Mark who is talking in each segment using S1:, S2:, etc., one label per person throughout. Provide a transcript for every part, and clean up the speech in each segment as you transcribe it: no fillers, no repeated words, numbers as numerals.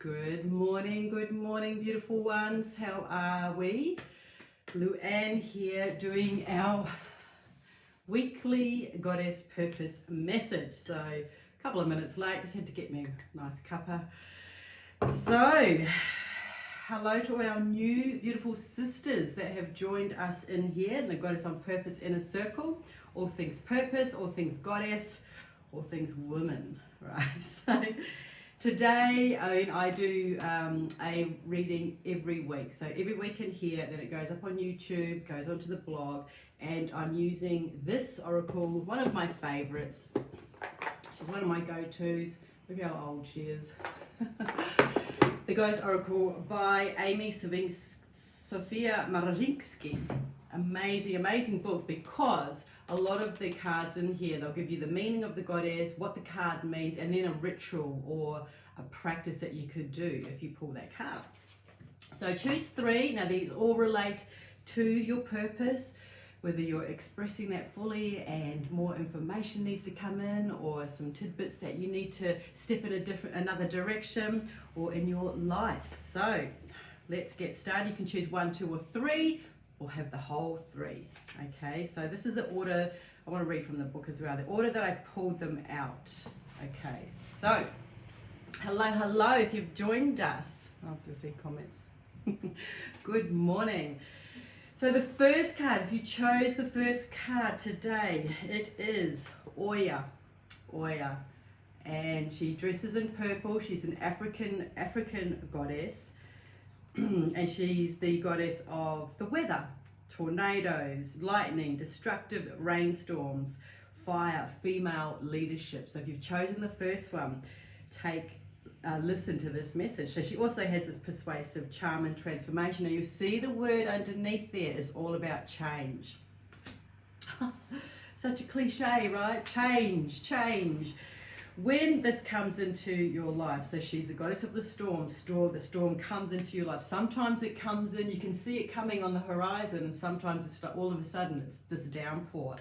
S1: Good morning, beautiful ones. How are we? Luann here doing our weekly Goddess Purpose message. So, a couple of minutes late, just had to get me a nice cuppa. So, hello to our new beautiful sisters that have joined us in here in the Goddess on Purpose Inner Circle. All things purpose, all things goddess, all things women, right? So, today, I do a reading every week. So every week in here, then it goes up on YouTube, goes onto the blog, and I'm using this oracle, one of my favorites. She's one of my go-tos. Look how old she is. The Goddess Oracle by Amy Sofia Marinsky. Amazing book, because a lot of the cards in here, they'll give you the meaning of the goddess, what the card means, and then a ritual or a practice that you could do if you pull that card. So choose three. Now these all relate to your purpose, whether you're expressing that fully and more information needs to come in, or some tidbits that you need to step in another direction, or in your life. So let's get started. You can choose 1, 2, or 3, or have the whole 3. Okay, so this is the order. I want to read from the book as well, the order that I pulled them out. Okay, so hello if you've joined us. I'll have to see comments. Good morning. So the first card, if you chose the first card today, it is Oya, and she dresses in purple. She's an African goddess. And she's the goddess of the weather, tornadoes, lightning, destructive rainstorms, fire, female leadership. So if you've chosen the first one, listen to this message. So she also has this persuasive charm and transformation. Now you see the word underneath there is all about change. Such a cliche, right? Change. When this comes into your life, so she's the goddess of the storm. The storm comes into your life. Sometimes it comes in, you can see it coming on the horizon, and sometimes it's all of a sudden it's this downpour.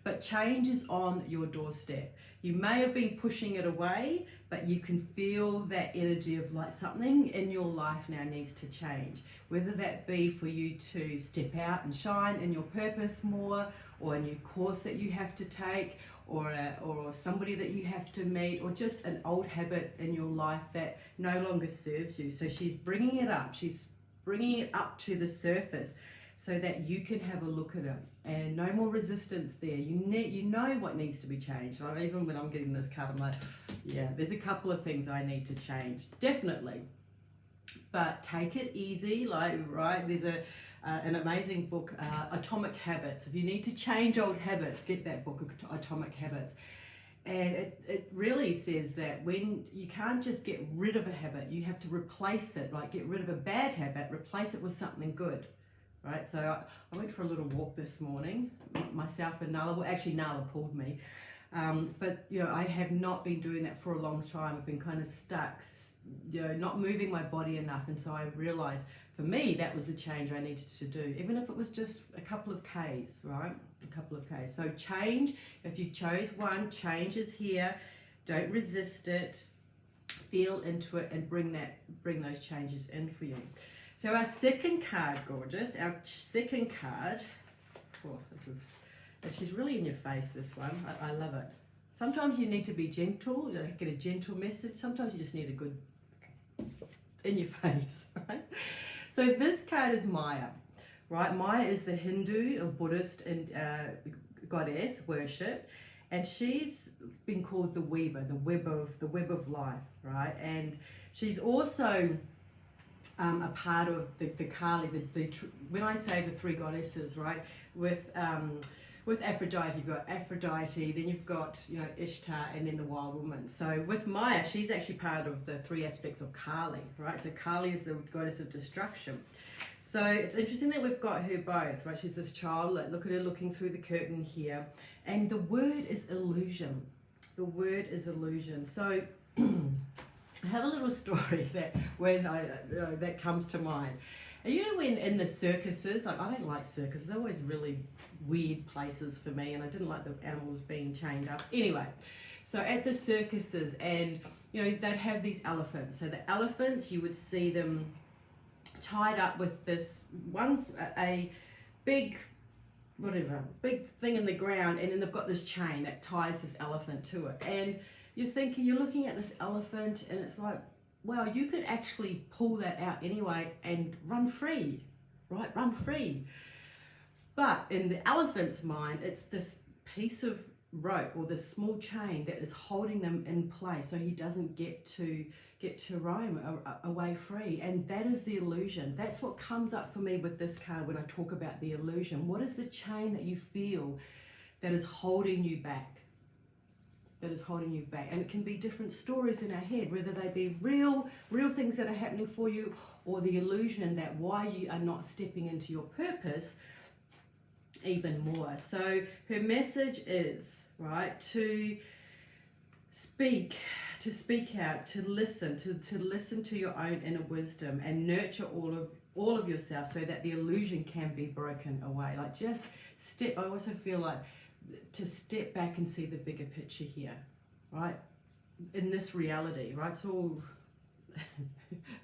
S1: But change is on your doorstep. You may have been pushing it away, but you can feel that energy of like something in your life now needs to change. Whether that be for you to step out and shine in your purpose more, or a new course that you have to take, or somebody that you have to meet, or just an old habit in your life that no longer serves you. So she's bringing it up. She's bringing it up to the surface, so that you can have a look at it, and no more resistance there. You know what needs to be changed. Right? Even when I'm getting this card, I'm like, yeah, there's a couple of things I need to change, definitely. But take it easy, right? There's an amazing book, Atomic Habits. If you need to change old habits, get that book, Atomic Habits. And it really says that when you can't just get rid of a habit, you have to replace it. Like get rid of a bad habit, replace it with something good. Right, so I went for a little walk this morning, myself and Nala. Well, actually, Nala pulled me, but I have not been doing that for a long time. I've been kind of stuck, not moving my body enough, and so I realised for me that was the change I needed to do, even if it was just a couple of Ks, right? A couple of Ks. So change. If you chose one, change is here. Don't resist it. Feel into it and bring those changes in for you. So our second card, gorgeous, our second card, she's really in your face, this one. I love it. Sometimes you need to be gentle, get a gentle message. Sometimes you just need a good in your face, right? So this card is Maya, right? Maya is the Hindu or Buddhist and goddess worship, and she's been called the weaver, the web of life, right? And she's also a part of the Kali, when I say the 3 goddesses, right? With Aphrodite, you've got Aphrodite, then you've got Ishtar, and then the wild woman. So with Maya, she's actually part of the 3 aspects of Kali, right? So Kali is the goddess of destruction. So it's interesting that we've got her both, right? She's this child. Look at her looking through the curtain here, and the word is illusion. The word is illusion. So I have a little story that comes to mind. And when in the circuses, I don't like circuses, they're always really weird places for me, and I didn't like the animals being chained up. Anyway, so at the circuses, and they'd have these elephants. So the elephants, you would see them tied up with this a big big thing in the ground, and then they've got this chain that ties this elephant to it. And you're looking at this elephant, and it's like, wow, you could actually pull that out anyway and run free, right? Run free. But in the elephant's mind, it's this piece of rope or this small chain that is holding them in place, so he doesn't get to roam away free. And that is the illusion. That's what comes up for me with this card when I talk about the illusion. What is the chain that you feel that is holding you back? That is holding you back. And it can be different stories in our head, whether they be real things that are happening for you, or the illusion that why you are not stepping into your purpose even more. So her message is, right, to speak out, to listen to your own inner wisdom and nurture all of yourself, so that the illusion can be broken away. Like, just I also feel like to step back and see the bigger picture here, right? In this reality, right? It's all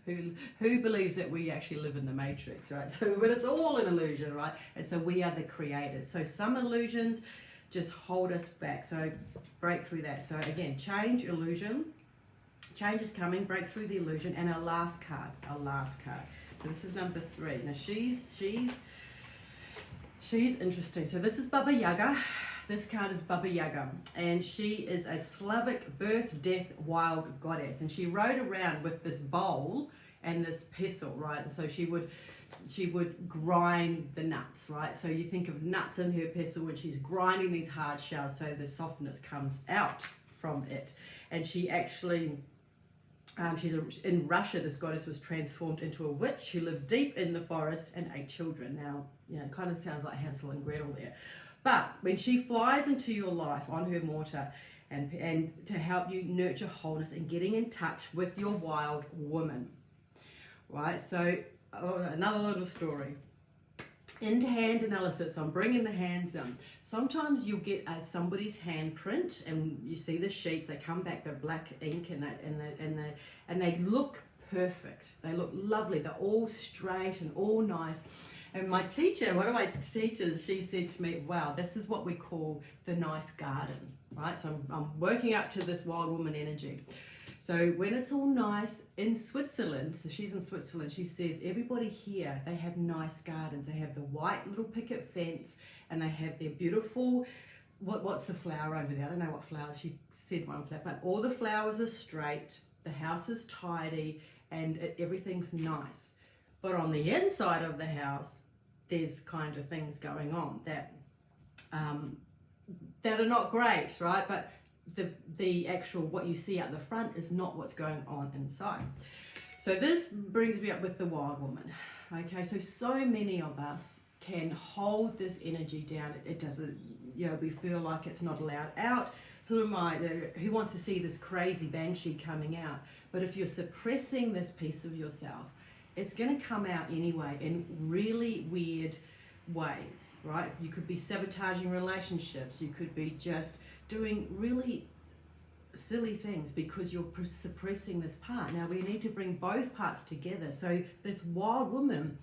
S1: who believes that we actually live in the matrix, right? So, but it's all an illusion, right? And so we are the creators. So some illusions just hold us back. So break through that. So again, change, illusion. Change is coming. Break through the illusion. And our last card. So this is number 3. Now she's interesting. So this is Baba Yaga. This card is Baba Yaga, and she is a Slavic birth, death, wild goddess. And she rode around with this bowl and this pestle, right? So she would grind the nuts, right? So you think of nuts in her pestle, and she's grinding these hard shells so the softness comes out from it. And she actually, in Russia, this goddess was transformed into a witch who lived deep in the forest and ate children. Now, it kind of sounds like Hansel and Gretel there. But when she flies into your life on her mortar, and to help you nurture wholeness and getting in touch with your wild woman, right? So another little story. In-hand analysis. I'm bringing the hands in. Sometimes you'll get somebody's handprint, and you see the sheets. They come back. They're black ink, and they look perfect. They look lovely. They're all straight and all nice. And my teacher, one of my teachers, she said to me, wow, this is what we call the nice garden, right? So I'm working up to this wild woman energy. So when it's all nice in Switzerland, so she's in Switzerland, she says, everybody here, they have nice gardens. They have the white little picket fence, and they have their beautiful, what's the flower over there? I don't know what flower, she said one flower, but all the flowers are straight, the house is tidy, and everything's nice. But on the inside of the house, there's kind of things going on that are not great, right? But the actual, what you see out the front is not what's going on inside. So this brings me up with the wild woman. Okay, so many of us can hold this energy down. It doesn't, we feel like it's not allowed out. Who am I? Who wants to see this crazy banshee coming out? But if you're suppressing this piece of yourself, it's going to come out anyway in really weird ways, right? You could be sabotaging relationships. You could be just doing really silly things because you're suppressing this part. Now we need to bring both parts together. So this wild woman,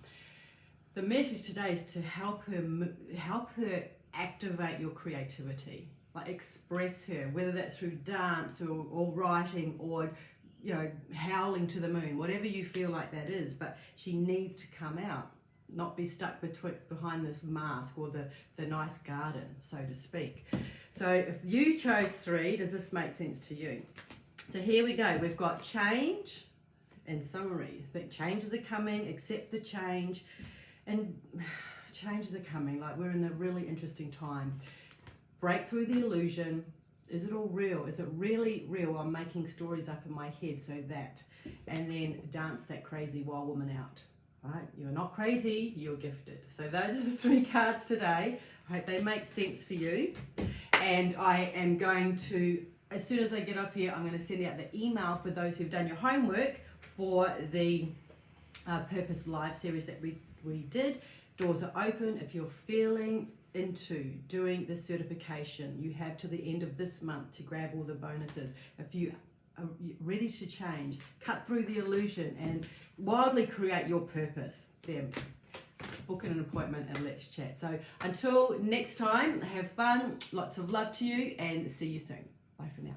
S1: the message today is to help her activate your creativity, like express her, whether that's through dance or writing or howling to the moon, whatever you feel like that is. But she needs to come out, not be stuck behind this mask or the nice garden, so to speak. So if you chose 3, does this make sense to you? So here we go. We've got change. In summary, I think changes are coming. Accept the change, and changes are coming. Like, we're in a really interesting time. Break through the illusion. Is it all real? Is it really real? I'm making stories up in my head, so that. And then dance that crazy wild woman out, right? You're not crazy, you're gifted. So those are the 3 cards today. I hope they make sense for you. And I am going to, as soon as I get off here, I'm going to send out the email for those who've done your homework for the Purpose Live series that we did. Doors are open. If you're feeling into doing the certification, you have to the end of this month to grab all the bonuses. If you ready to change, cut through the illusion, and wildly create your purpose. Then book in an appointment and let's chat. So until next time, have fun, lots of love to you, and see you soon. Bye for now.